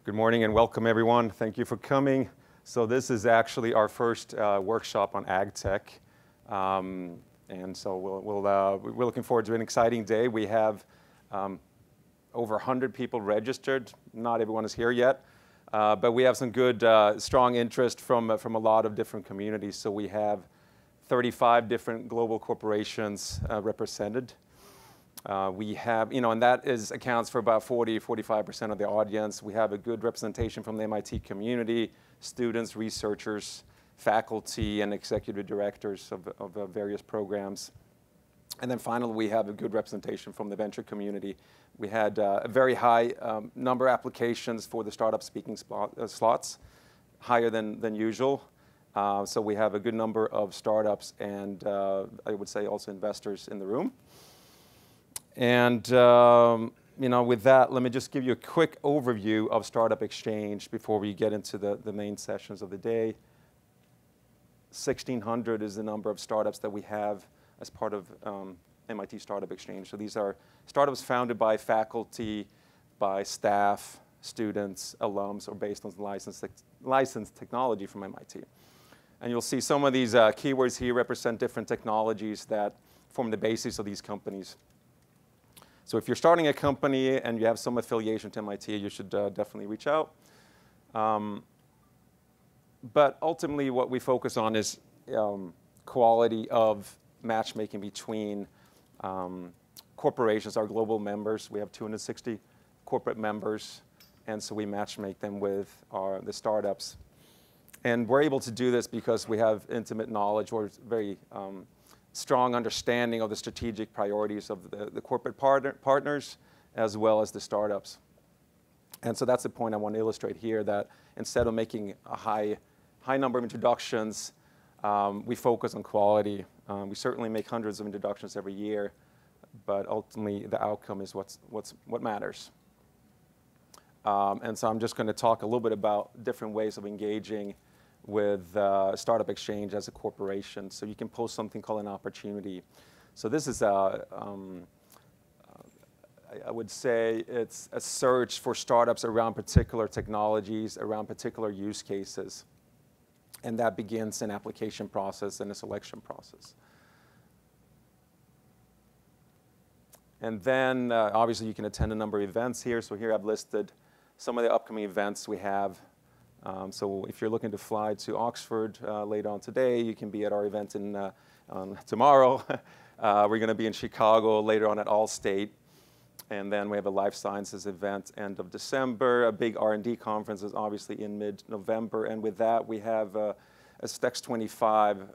Good morning and welcome everyone. Thank you for coming. So this is actually our first workshop on AgTech. And so we're looking forward to an exciting day. We have over 100 people registered. Not everyone is here yet, but we have some good, strong interest from a lot of different communities. So we have 35 different global corporations represented. We have, and that accounts for about 45% of the audience. We have a good representation from the MIT community, students, researchers, faculty, and executive directors of various programs. And then finally, we have a good representation from the venture community. We had a very high number of applications for the startup speaking slots, higher than usual. So we have a good number of startups and I would say also investors in the room. And with that, let me just give you a quick overview of Startup Exchange before we get into the main sessions of the day. 1,600 is the number of startups that we have as part of MIT Startup Exchange. So these are startups founded by faculty, by staff, students, alums, or based on licensed technology from MIT. And you'll see some of these keywords here represent different technologies that form the basis of these companies. So if you're starting a company and you have some affiliation to MIT, you should definitely reach out. But ultimately, what we focus on is quality of matchmaking between corporations, our global members. We have 260 corporate members, and so we matchmake them with the startups. And we're able to do this because we have intimate knowledge or very strong understanding of the strategic priorities of the corporate partners as well as the startups. And so that's the point I want to illustrate here, that instead of making a high number of introductions, we focus on quality. We certainly make hundreds of introductions every year, but ultimately the outcome is what matters. And so I'm just going to talk a little bit about different ways of engaging with Startup Exchange as a corporation. So you can post something called an opportunity. So this is I would say it's a search for startups around particular technologies, around particular use cases. And that begins an application process and a selection process. And then obviously you can attend a number of events here. So here I've listed some of the upcoming events we have. So if you're looking to fly to Oxford later on today, you can be at our event tomorrow. We're going to be in Chicago later on at Allstate. And then we have a life sciences event end of December. A big R&D conference is obviously in mid-November. And with that, we have a STEX 25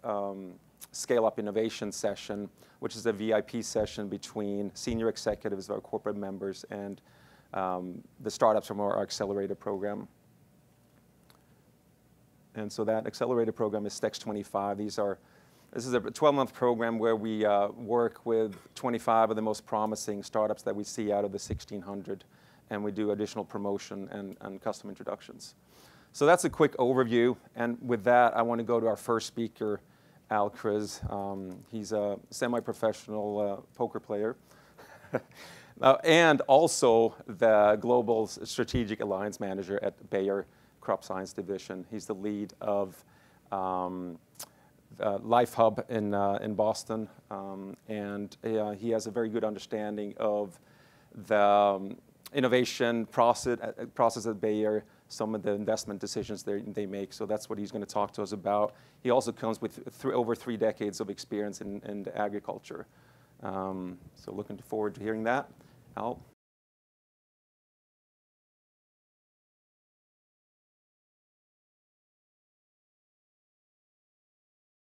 scale-up innovation session, which is a VIP session between senior executives of our corporate members and the startups from our accelerator program. And so that accelerator program is STEX 25. This is a 12-month program where we work with 25 of the most promising startups that we see out of the 1,600, and we do additional promotion and custom introductions. So that's a quick overview, and with that, I want to go to our first speaker, Al Kriz. He's a semi-professional poker player, and also the Global Strategic Alliance Manager at Bayer Crop Science Division. He's the lead of Life Hub in Boston, and he has a very good understanding of the innovation process at Bayer, some of the investment decisions they make. So that's what he's going to talk to us about. He also comes with over 3 decades of experience in agriculture. So looking forward to hearing that. Al?